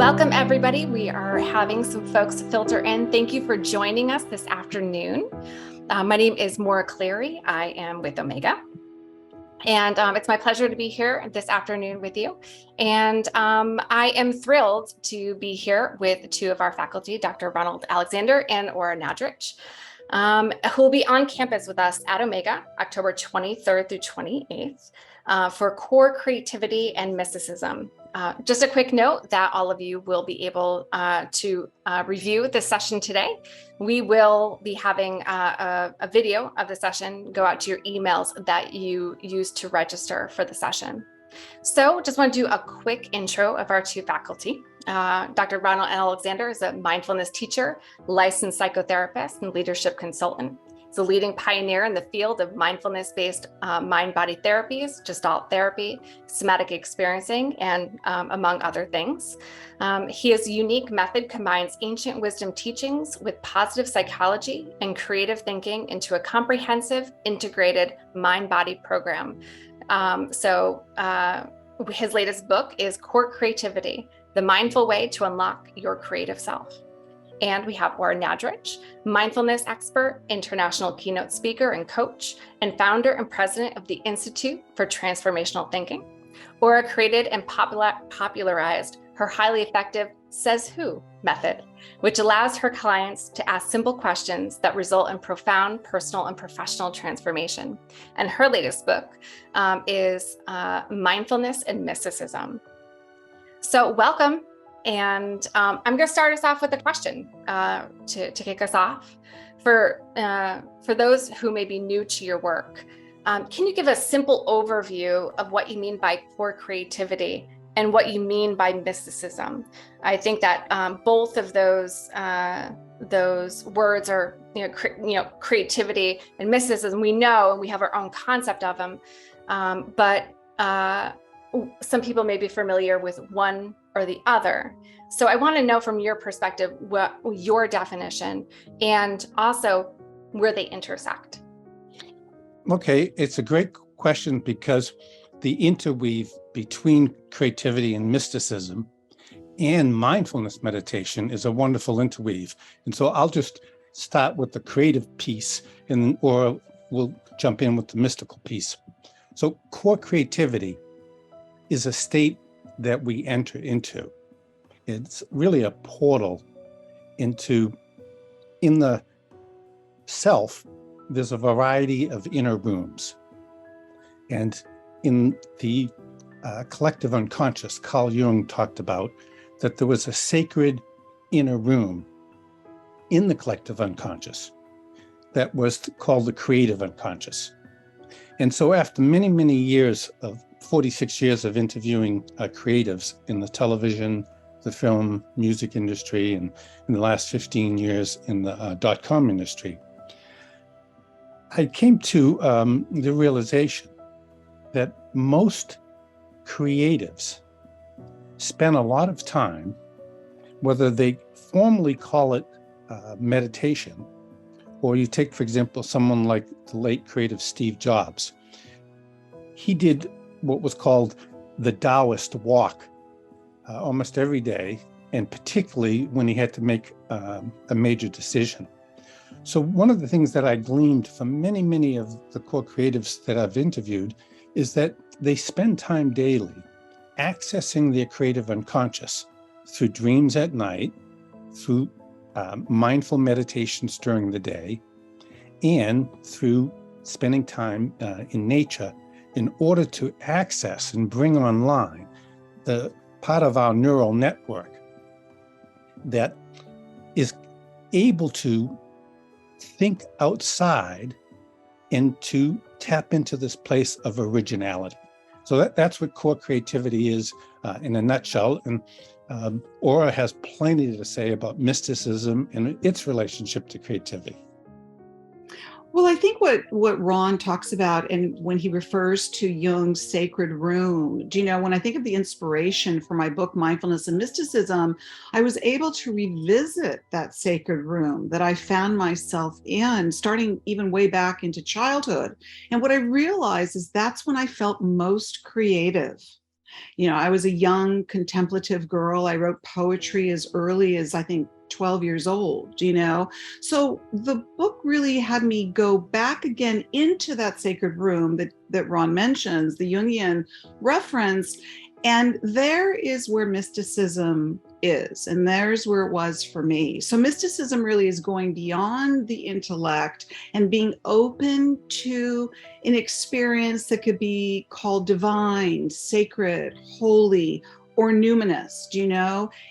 Welcome, everybody. We are having some folks filter in. Thank you for joining us this afternoon. My name is Maura Cleary. I am with Omega. And it's my pleasure to be here this afternoon with you. And I am thrilled to be here with two of our faculty, Dr. Ronald Alexander and Ora Nadrich, who will be on campus with us at Omega, October 23rd through 28th, for core creativity and mysticism. Just a quick note that all of you will be able to review this session today. We will be having a video of the session go out to your emails that you use to register for the session. So just want to do a quick intro of our two faculty. Dr. Ronald Alexander is a mindfulness teacher, licensed psychotherapist, and leadership consultant. He's a leading pioneer in the field of mindfulness-based mind-body therapies, gestalt therapy, somatic experiencing, and among other things. His unique method combines ancient wisdom teachings with positive psychology and creative thinking into a comprehensive, integrated mind-body program. His latest book is Core Creativity, The Mindful Way to Unlock Your Creative Self. And we have Ora Nadrich, mindfulness expert, international keynote speaker and coach, and founder and president of the Institute for Transformational Thinking. Ora created and popularized her highly effective Says Who method, which allows her clients to ask simple questions that result in profound personal and professional transformation. And her latest book is Mindfulness and Mysticism. So welcome. And I'm going to start us off with a question to kick us off. For those who may be new to your work, can you give a simple overview of what you mean by core creativity and what you mean by mysticism? I think that both of those words are, creativity and mysticism. We know, and we have our own concept of them, but some people may be familiar with one or the other. So I want to know from your perspective what your definition and also where they intersect. Okay, it's a great question because the interweave between creativity and mysticism and mindfulness meditation is a wonderful interweave. And so I'll just start with the creative piece or we'll jump in with the mystical piece. So core creativity is a state that we enter into. It's really a portal into, in the self, there's a variety of inner rooms. And in the collective unconscious, Carl Jung talked about that there was a sacred inner room in the collective unconscious that was called the creative unconscious. And so after many, many years of 46 years of interviewing creatives in the television, the film, music industry, and in the last 15 years in the .com industry, I came to the realization that most creatives spend a lot of time, whether they formally call it meditation, or you take, for example, someone like the late creative Steve Jobs. He did what was called the Taoist walk almost every day, and particularly when he had to make a major decision. So one of the things that I gleaned from many, many of the core creatives that I've interviewed is that they spend time daily accessing their creative unconscious through dreams at night, through mindful meditations during the day, and through spending time in nature in order to access and bring online the part of our neural network that is able to think outside and to tap into this place of originality. So that's what core creativity is in a nutshell. And Ora has plenty to say about mysticism and its relationship to creativity. Well, I think what Ron talks about, and when he refers to Jung's sacred room, when I think of the inspiration for my book, Mindfulness and Mysticism, I was able to revisit that sacred room that I found myself in, starting even way back into childhood. And what I realized is that's when I felt most creative. I was a young contemplative girl. I wrote poetry as early as I think 12 years old, So the book really had me go back again into that sacred room that Ron mentions, the Jungian reference. And there is where mysticism is, and there's where it was for me. So mysticism really is going beyond the intellect and being open to an experience that could be called divine, sacred, holy, or numinous,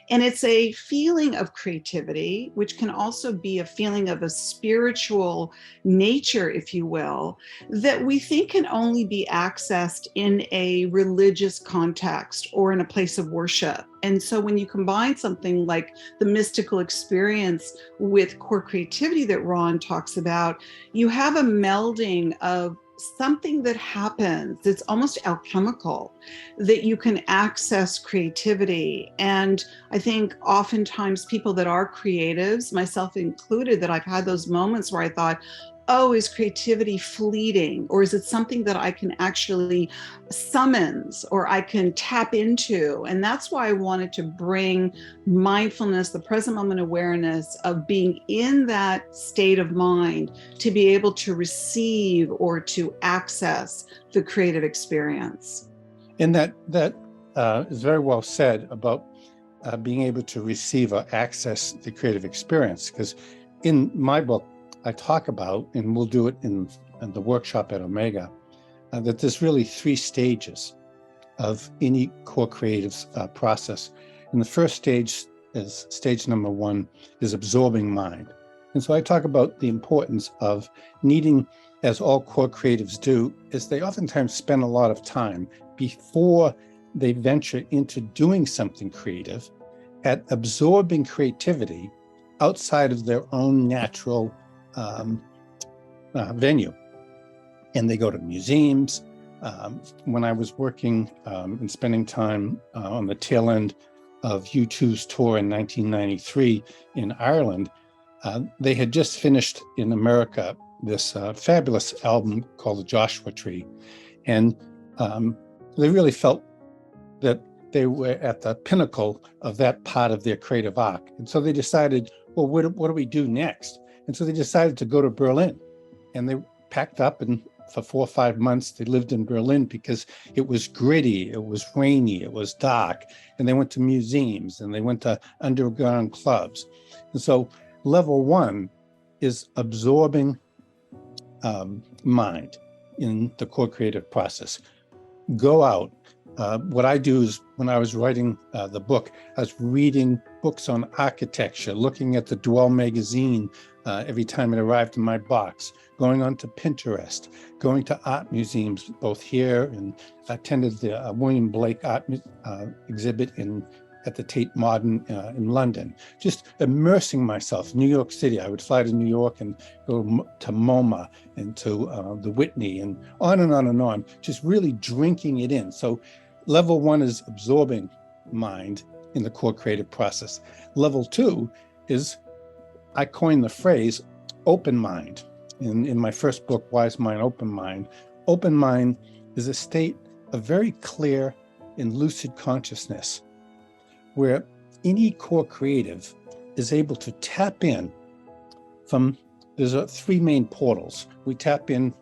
And it's a feeling of creativity, which can also be a feeling of a spiritual nature, if you will, that we think can only be accessed in a religious context or in a place of worship. And so when you combine something like the mystical experience with core creativity that Ron talks about, you have a melding of something that happens. It's almost alchemical, that you can access creativity. And I think oftentimes people that are creatives, myself included, that I've had those moments where I thought, oh, is creativity fleeting? Or is it something that I can actually summons or I can tap into? And that's why I wanted to bring mindfulness, the present moment awareness of being in that state of mind to be able to receive or to access the creative experience. And that is very well said about being able to receive or access the creative experience. Because in my book, I talk about, and we'll do it in the workshop at Omega, that there's really 3 stages of any core creative process. And the first stage is stage number 1 is absorbing mind. And so I talk about the importance of needing, as all core creatives do, is they oftentimes spend a lot of time before they venture into doing something creative at absorbing creativity outside of their own natural venue. And they go to museums. When I was working and spending time on the tail end of U2's tour in 1993 in Ireland, they had just finished in America this fabulous album called The Joshua Tree. And they really felt that they were at the pinnacle of that part of their creative arc. And so they decided, well, what do we do next? And so they decided to go to Berlin, and they packed up, and for 4 or 5 months, they lived in Berlin because it was gritty, it was rainy, it was dark, and they went to museums and they went to underground clubs. And so level 1 is absorbing mind in the core creative process. Go out. What I do is, when I was writing the book, I was reading books on architecture, looking at the Dwell magazine every time it arrived in my box, going on to Pinterest, going to art museums, both here, and attended the William Blake art exhibit at the Tate Modern in London, just immersing myself. New York City, I would fly to New York and go to MoMA and to the Whitney and on and on and on, just really drinking it in. So level 1 is absorbing mind in the core creative process. Level 2 is, I coined the phrase, open mind. In my first book, Wise Mind, Open Mind. Open mind is a state of very clear and lucid consciousness, where any core creative is able to tap in from, there's 3 main portals. We tap in,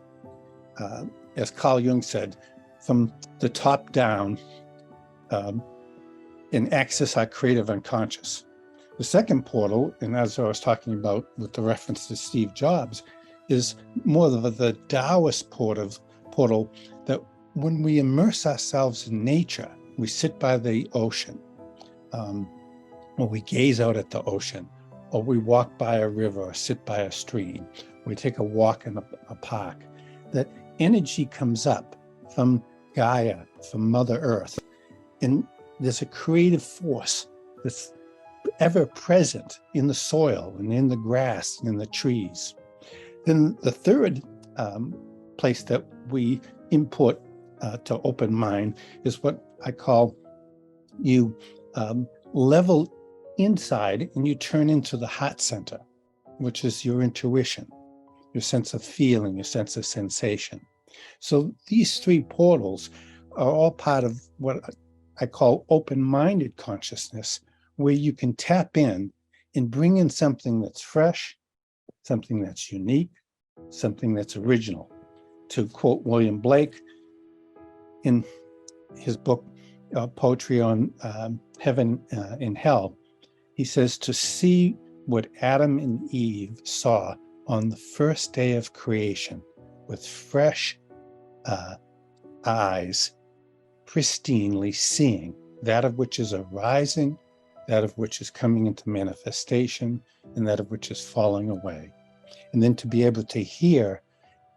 as Carl Jung said, from the top down and access our creative unconscious. The second portal, and as I was talking about with the reference to Steve Jobs, is more of the Taoist portal that when we immerse ourselves in nature, we sit by the ocean, or we gaze out at the ocean, or we walk by a river or sit by a stream, we take a walk in a park, that energy comes up from Gaia, from Mother Earth, and there's a creative force that's ever present in the soil and in the grass and in the trees. Then the third place that we import to open mind is what I call you level inside and you turn into the heart center, which is your intuition, your sense of feeling, your sense of sensation. So these 3 portals are all part of what I call open-minded consciousness, where you can tap in and bring in something that's fresh, something that's unique, something that's original. To quote William Blake in his book, Poetry on Heaven and Hell, he says, to see what Adam and Eve saw on the first day of creation with fresh eyes, pristinely seeing that of which is arising, that of which is coming into manifestation, and that of which is falling away. And then to be able to hear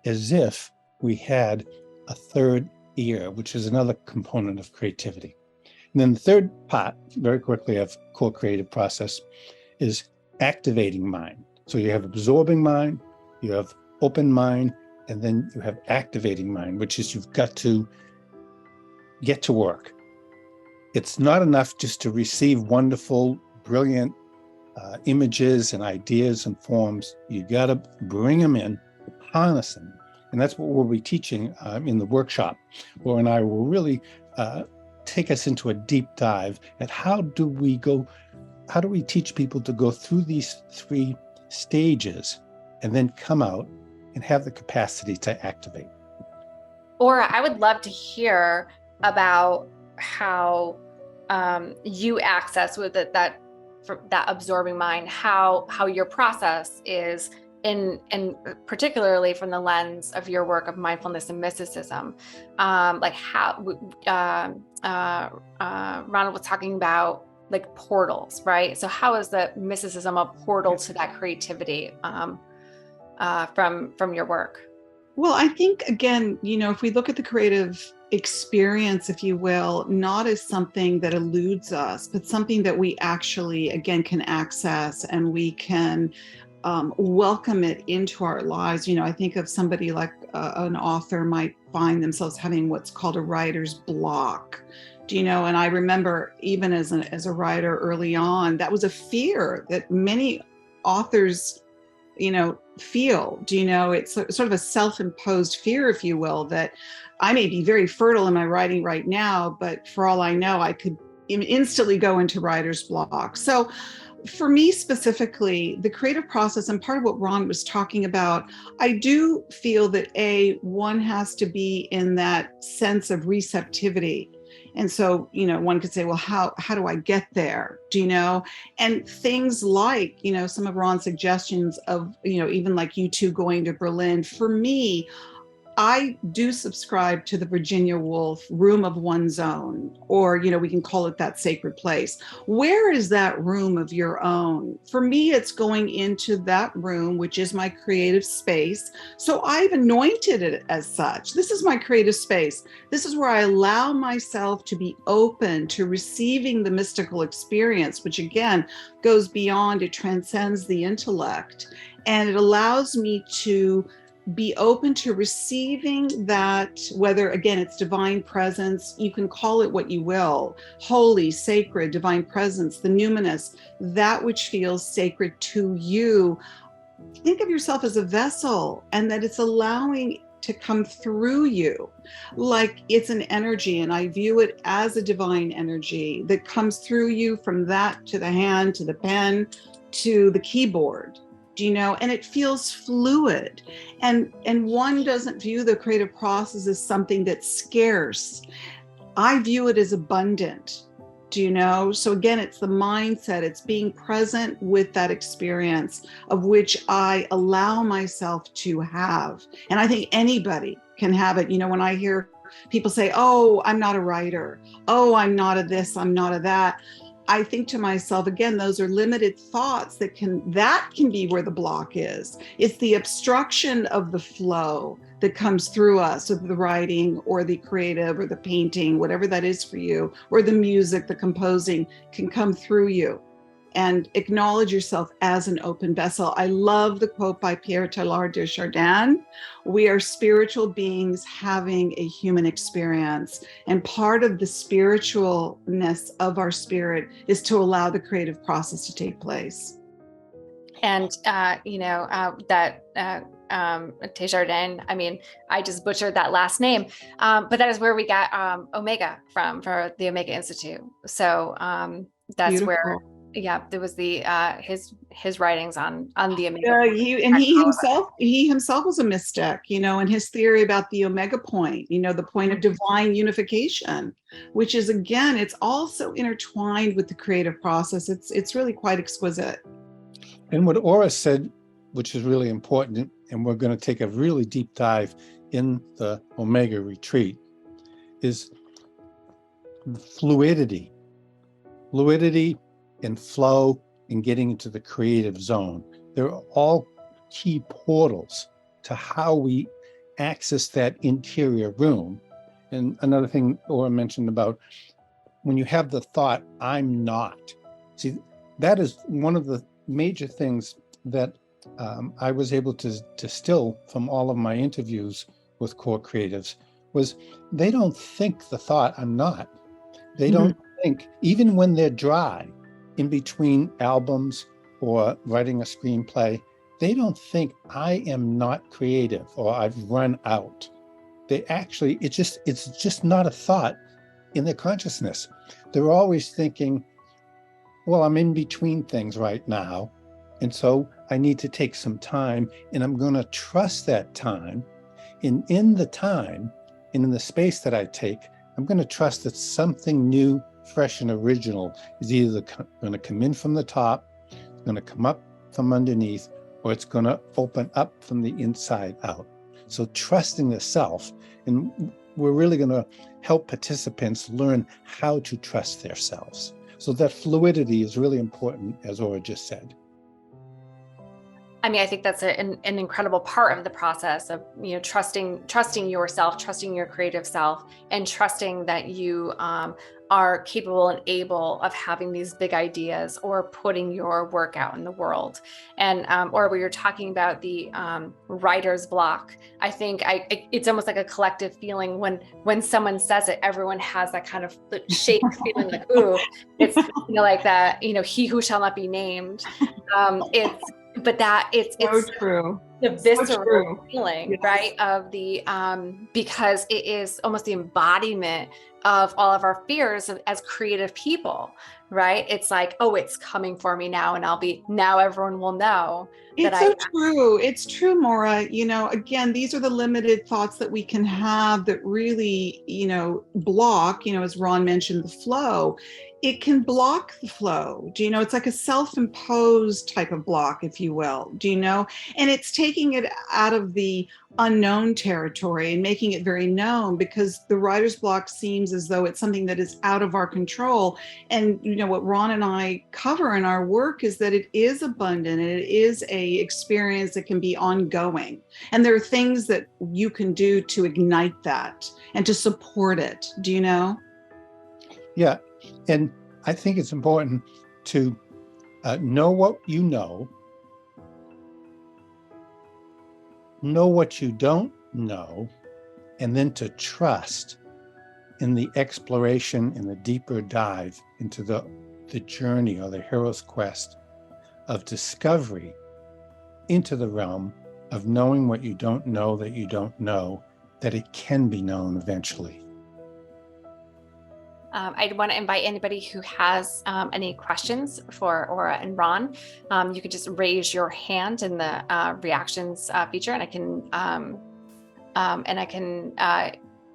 as if we had a third ear, which is another component of creativity. And then the third part, very quickly, of core creative process is activating mind. So you have absorbing mind, you have open mind, and then you have activating mind, which is you've got to get to work. It's not enough just to receive wonderful, brilliant images and ideas and forms. You got to bring them in, harness them. And that's what we'll be teaching in the workshop. Laura and I will really take us into a deep dive at how do we teach people to go through these 3 stages and then come out and have the capacity to activate. Ora, I would love to hear about how you access with that absorbing mind, how your process is in particularly from the lens of your work of mindfulness and mysticism, like how Ronald was talking about like portals, right? So how is the mysticism a portal to that creativity from your work? Well, I think, again, if we look at the creative experience, if you will, not as something that eludes us, but something that we actually, again, can access, and we can welcome it into our lives. I think of somebody like an author might find themselves having what's called a writer's block. And I remember even as a writer early on, that was a fear that many authors feel. It's sort of a self-imposed fear, if you will, that I may be very fertile in my writing right now, but for all I know, I could instantly go into writer's block. So for me specifically, the creative process, and part of what Ron was talking about, I do feel that one has to be in that sense of receptivity. And so, one could say, well, how do I get there? And things like, some of Ron's suggestions of, even like you two going to Berlin, for me, I do subscribe to the Virginia Woolf room of one's own, or, we can call it that sacred place. Where is that room of your own? For me, it's going into that room, which is my creative space. So I've anointed it as such. This is my creative space. This is where I allow myself to be open to receiving the mystical experience, which again goes beyond, it transcends the intellect. And it allows me to be open to receiving that, whether, again, it's divine presence, you can call it what you will, holy, sacred, divine presence, the numinous, that which feels sacred to you. Think of yourself as a vessel, and that it's allowing to come through you like it's an energy. And I view it as a divine energy that comes through you, from that to the hand, to the pen, to the keyboard. And it feels fluid, and one doesn't view the creative process as something that's scarce. I view it as abundant. So again, it's the mindset, it's being present with that experience of which I allow myself to have. And I think anybody can have it. When I hear people say, oh, I'm not a writer, oh, I'm not a this, I'm not a that, I think to myself, again, those are limited thoughts that can be where the block is. It's the obstruction of the flow that comes through us, of the writing or the creative or the painting, whatever that is for you, or the music, the composing can come through you. And acknowledge yourself as an open vessel. I love the quote by Pierre Teilhard de Chardin. We are spiritual beings having a human experience. And part of the spiritualness of our spirit is to allow the creative process to take place. And, that Desjardins. I mean, I just butchered that last name, but that is where we got Omega from, for the Omega Institute. So that's Beautiful. where, yeah, there was the his writings on the Omega. Yeah, he himself was a mystic, and his theory about the Omega point, the point of divine unification, which is, again, it's also intertwined with the creative process. It's really quite exquisite. And what Ora said, which is really important, and we're going to take a really deep dive in the Omega retreat, is fluidity and flow and getting into the creative zone. They're all key portals to how we access that interior room. And another thing Ora mentioned about when you have the thought, I'm not. See, that is one of the major things that I was able to distill from all of my interviews with core creatives was they don't think the thought, I'm not. They don't think, even when they're dry, in between albums or writing a screenplay, they don't think I am not creative or I've run out. They actually, it's just not a thought in their consciousness. They're always thinking, well, I'm in between things right now. And so I need to take some time, and I'm going to trust that time. And in the time and in the space that I take, I'm going to trust that something new, fresh, and original is either going to come in from the top, it's going to come up from underneath, or it's going to open up from the inside out. So trusting the self, and we're really going to help participants learn how to trust themselves. So that fluidity is really important, as Ora just said. I mean, I think that's an incredible part of the process of, trusting yourself, trusting your creative self, and trusting that you are capable and able of having these big ideas or putting your work out in the world. And or we were talking about the writer's block. I think it's almost like a collective feeling when someone says it, everyone has that kind of shake feeling like, ooh, it's like that, he who shall not be named. It's so true. The visceral So feeling, yes. Right? Of the because it is almost the embodiment of all of our fears as creative people, right? It's like, oh, it's coming for me now, and now everyone will know. It's so true. It's true, Maura. Again, these are the limited thoughts that we can have that really, block, as Ron mentioned, the flow. It can block the flow. It's like a self-imposed type of block, if you will. And it's taking it out of the unknown territory and making it very known, because the writer's block seems as though it's something that is out of our control. And what Ron and I cover in our work is that it is abundant, and it is a experience that can be ongoing. And there are things that you can do to ignite that and to support it. Do you know? Yeah. And I think it's important to know what you know what you don't know, and then to trust in the exploration and the deeper dive into the journey or the hero's quest of discovery into the realm of knowing what you don't know, that it can be known eventually. I want to invite anybody who has any questions for Ora and Ron. You could just raise your hand in the reactions feature, and I can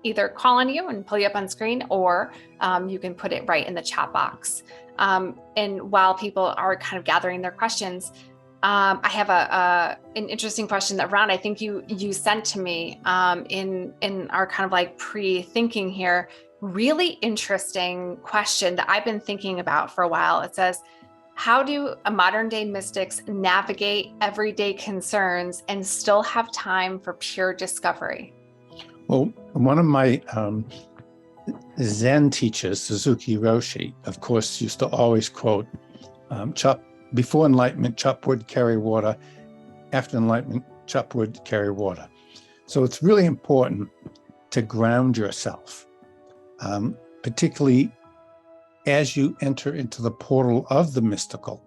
either call on you and pull you up on screen, or you can put it right in the chat box. And while people are kind of gathering their questions, I have an interesting question that, Ron, I think you sent to me in our kind of like pre-thinking here. Really interesting question that I've been thinking about for a while. It says, how do modern day mystics navigate everyday concerns and still have time for pure discovery? Well, one of my Zen teachers, Suzuki Roshi, of course, used to always quote, before enlightenment, chop wood, carry water. After enlightenment, chop wood, carry water. So it's really important to ground yourself, particularly as you enter into the portal of the mystical,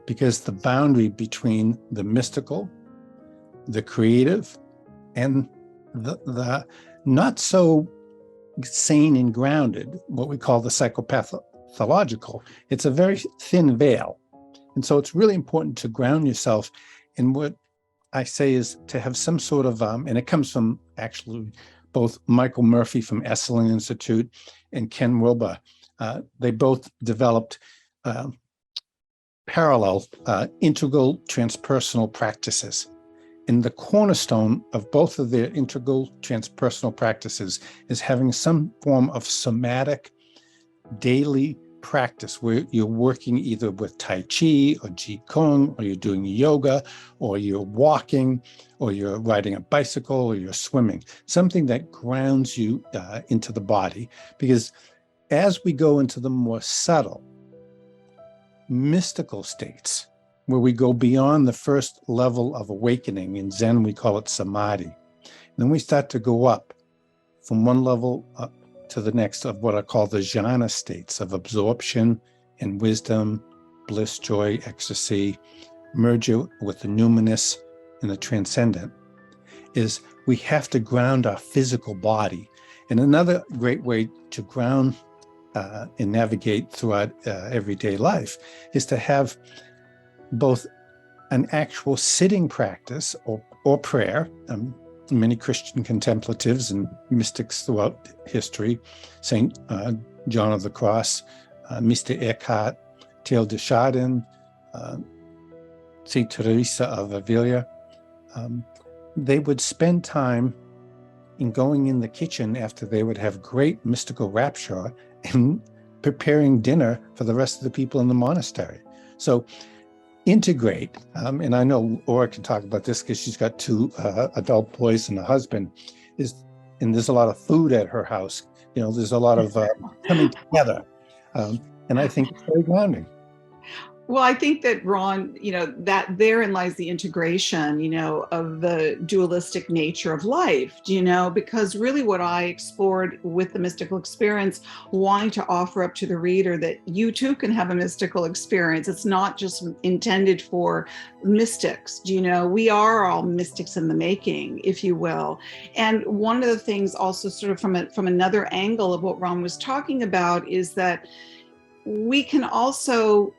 because the boundary between the mystical, the creative and the not so sane and grounded, what we call the psychopathological. It's a very thin veil. And so it's really important to ground yourself in what I say is to have some sort of, and it comes from actually both Michael Murphy from Esalen Institute and Ken Wilber. They both developed parallel integral transpersonal practices. And the cornerstone of both of their integral transpersonal practices is having some form of somatic daily practice where you're working either with Tai Chi or Qi Kong, or you're doing yoga, or you're walking, or you're riding a bicycle, or you're swimming, something that grounds you into the body. Because as we go into the more subtle, mystical states, where we go beyond the first level of awakening, in Zen we call it samadhi, and then we start to go up from one level up to the next of what I call the jhana states of absorption and wisdom, bliss, joy, ecstasy, merge it with the numinous and the transcendent, is we have to ground our physical body. And another great way to ground and navigate throughout everyday life is to have both an actual sitting practice or prayer. Many Christian contemplatives and mystics throughout history, Saint John of the Cross, Mr. Eckhart, Teilhard de Chardin, Saint Teresa of Avila, they would spend time in going in the kitchen after they would have great mystical rapture and preparing dinner for the rest of the people in the monastery. So integrate, and I know Ora can talk about this because she's got two adult boys and a husband, and there's a lot of food at her house. There's a lot of coming together, and I think it's very grounding. Well, I think that, Ron, that therein lies the integration, of the dualistic nature of life, because really what I explored with the mystical experience, wanting to offer up to the reader that you too can have a mystical experience. It's not just intended for mystics. We are all mystics in the making, if you will. And one of the things also sort of from another angle of what Ron was talking about is that we can also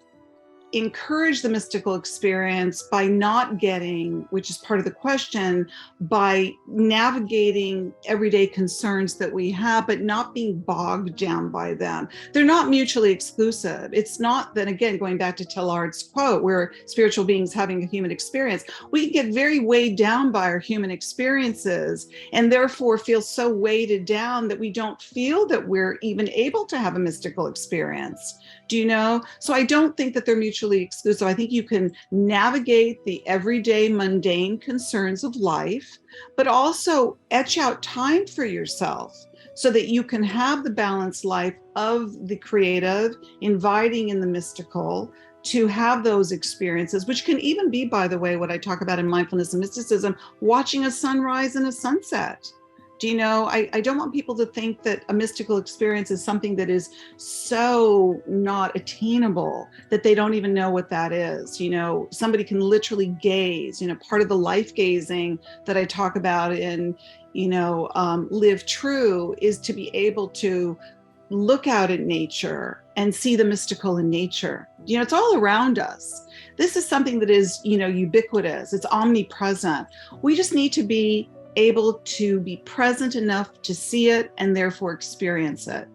encourage the mystical experience by not getting, which is part of the question, by navigating everyday concerns that we have, but not being bogged down by them. They're not mutually exclusive. It's not that, again, going back to Teilhard's quote, we're spiritual beings having a human experience. We can get very weighed down by our human experiences and therefore feel so weighted down that we don't feel that we're even able to have a mystical experience. So I don't think that they're mutually exclusive. I think you can navigate the everyday mundane concerns of life, but also etch out time for yourself so that you can have the balanced life of the creative, inviting in the mystical, to have those experiences, which can even be, by the way, what I talk about in mindfulness and mysticism, watching a sunrise and a sunset. I don't want people to think that a mystical experience is something that is so not attainable that they don't even know what that is. Somebody can literally gaze, part of the life gazing that I talk about in, Live True, is to be able to look out at nature and see the mystical in nature. It's all around us. This is something that is, ubiquitous. It's omnipresent. We just need to be able to be present enough to see it and therefore experience it.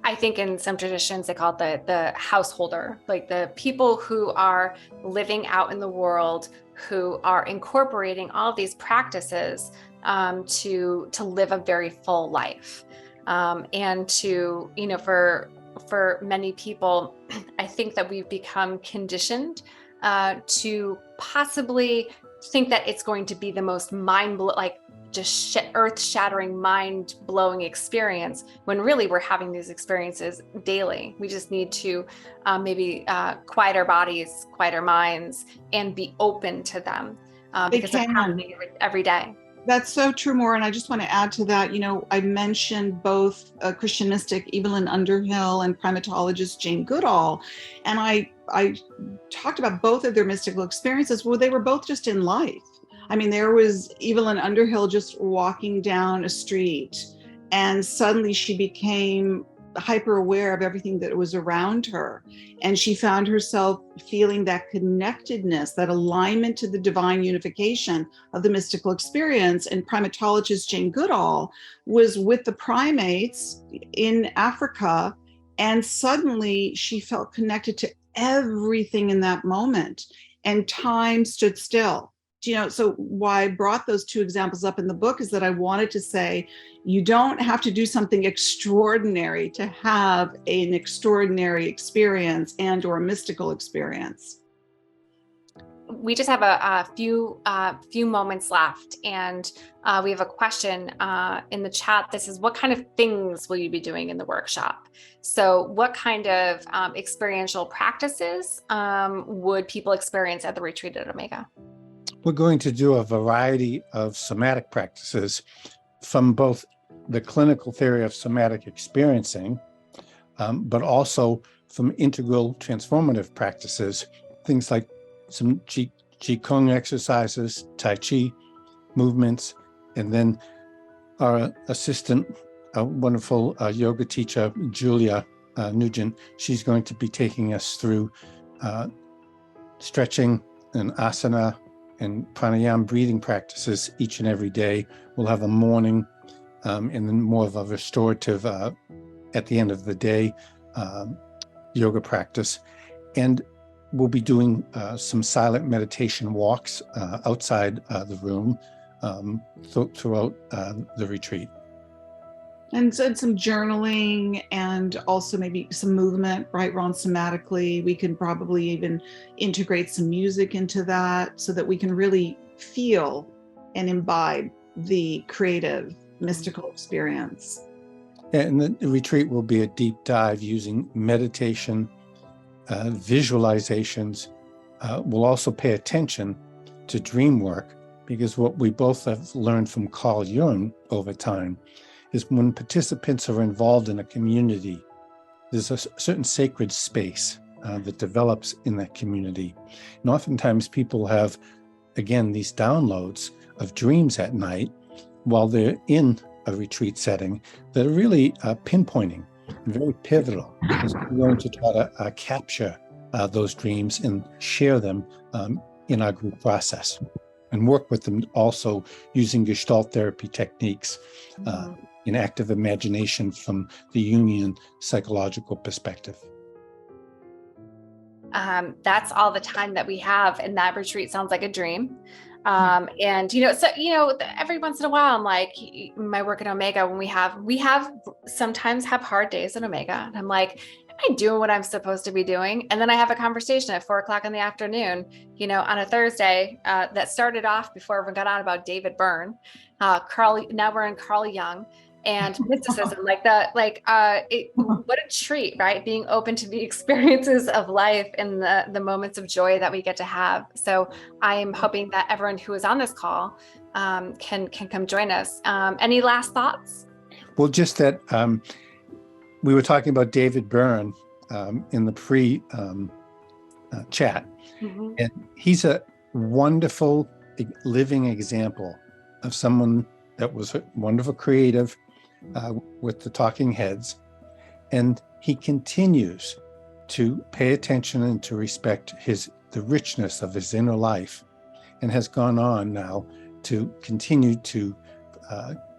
I think in some traditions they call it the householder, like the people who are living out in the world, who are incorporating all of these practices to live a very full life, and to for many people, I think that we've become conditioned to possibly think that it's going to be the most earth-shattering, mind-blowing experience, when really we're having these experiences daily. We just need to maybe quiet our bodies, quiet our minds, and be open to them because they're happening every day. That's so true, Maura. And I just want to add to that, I mentioned both Christian mystic Evelyn Underhill and primatologist Jane Goodall. And I talked about both of their mystical experiences where they were both just in life. I mean, there was Evelyn Underhill just walking down a street, and suddenly she became hyper aware of everything that was around her. And she found herself feeling that connectedness, that alignment to the divine unification of the mystical experience. And primatologist Jane Goodall was with the primates in Africa, and suddenly she felt connected to everything in that moment, and time stood still. So why I brought those two examples up in the book is that I wanted to say, you don't have to do something extraordinary to have an extraordinary experience and or a mystical experience. We just have a few moments left, and we have a question in the chat. This is, what kind of things will you be doing in the workshop? So what kind of experiential practices would people experience at the retreat at Omega? We're going to do a variety of somatic practices from both the clinical theory of somatic experiencing, but also from integral transformative practices, things like some Qigong exercises, Tai Chi movements, and then our assistant, a wonderful yoga teacher, Julia Nugent, she's going to be taking us through stretching and asana and pranayama breathing practices each and every day. We'll have a morning and then more of a restorative at the end of the day yoga practice. And we'll be doing some silent meditation walks outside the room throughout the retreat. And some journaling, and also maybe some movement, right, Ron, somatically. We can probably even integrate some music into that so that we can really feel and imbibe the creative, mystical experience. And the retreat will be a deep dive using meditation, visualizations. We'll also pay attention to dream work, because what we both have learned from Carl Jung over time is when participants are involved in a community, there's a certain sacred space that develops in that community. And oftentimes people have, again, these downloads of dreams at night while they're in a retreat setting that are really pinpointing and very pivotal. Because we're going to try to capture those dreams and share them in our group process, and work with them also using gestalt therapy techniques in active imagination from the Jungian psychological perspective. That's all the time that we have, and that retreat sounds like a dream. And every once in a while, I'm like, my work at Omega, when we have sometimes have hard days at Omega, and I'm like, am I doing what I'm supposed to be doing? And then I have a conversation at 4:00 in the afternoon, on a Thursday that started off before everyone got on about David Byrne, now we're in Carl Jung and mysticism, what a treat, right? Being open to the experiences of life and the moments of joy that we get to have. So I am hoping that everyone who is on this call can come join us. Any last thoughts? Well, just that we were talking about David Byrne in the pre-chat, and he's a wonderful living example of someone that was a wonderful creative with the talking heads. And he continues to pay attention and to respect the richness of his inner life, and has gone on now to continue to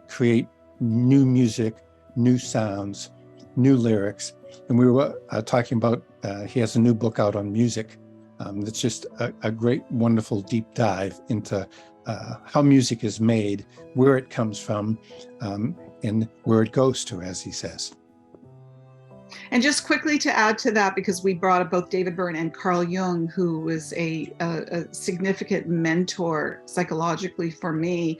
create new music, new sounds, new lyrics. And we were talking about, he has a new book out on music that's just a great, wonderful deep dive into how music is made, where it comes from, and where it goes to, as he says. And just quickly to add to that, because we brought up both David Byrne and Carl Jung, who was a significant mentor psychologically for me,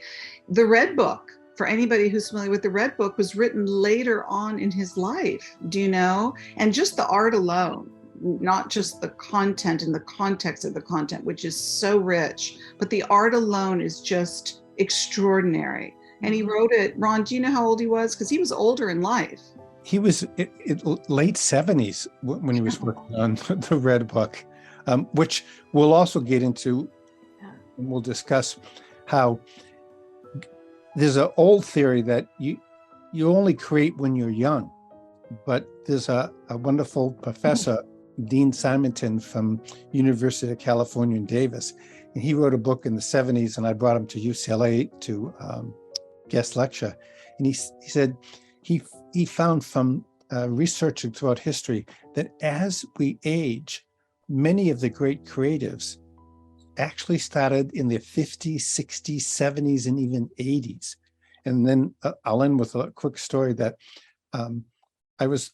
the Red Book, for anybody who's familiar with the Red Book, was written later on in his life, and just the art alone, not just the content and the context of the content, which is so rich, but the art alone is just extraordinary. And he wrote it, Ron, do you know how old he was? Because he was older in life. He was late 70s when he was working on the Red Book, which we'll also get into, and we'll discuss how there's an old theory that you only create when you're young, but there's a wonderful professor, Dean Simonton from University of California in Davis, and he wrote a book in the 70s, and I brought him to UCLA to guest lecture, and he said he found from researching throughout history that as we age, many of the great creatives actually started in their 50s, 60s, 70s, and even 80s. And then I'll end with a quick story that I was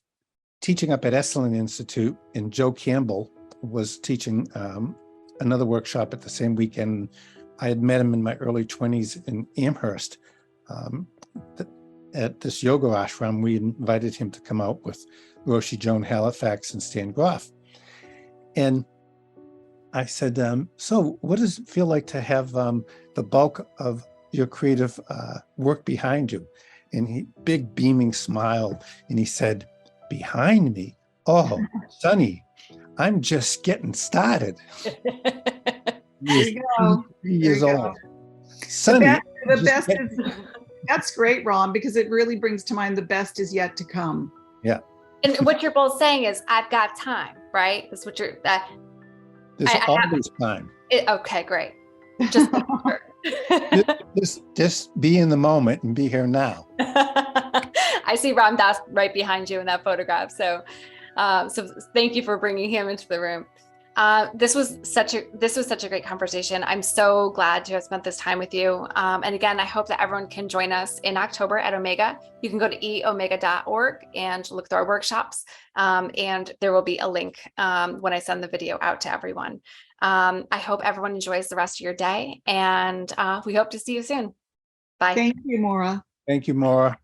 teaching up at Esalen Institute, and Joe Campbell was teaching another workshop at the same weekend. I had met him in my early 20s in Amherst. At this yoga ashram, we invited him to come out with Roshi Joan Halifax and Stan Groff. And I said, so what does it feel like to have the bulk of your creative work behind you? And he, big beaming smile, and he said, behind me? Oh, Sonny, I'm just getting started. There you go. 3 years old. Sonny, the best getting... is, that's great, Ron, because it really brings to mind the best is yet to come. Yeah. And what you're both saying is, I've got time, right? That's what you're, there's always time. Okay, great. Just, just be in the moment and be here now. I see Ram Das right behind you in that photograph. So, so thank you for bringing him into the room. This was such a great conversation. I'm so glad to have spent this time with you. And again, I hope that everyone can join us in October at Omega. You can go to eomega.org and look through our workshops. And there will be a link when I send the video out to everyone. I hope everyone enjoys the rest of your day, and we hope to see you soon. Bye. Thank you, Maura. Thank you, Maura.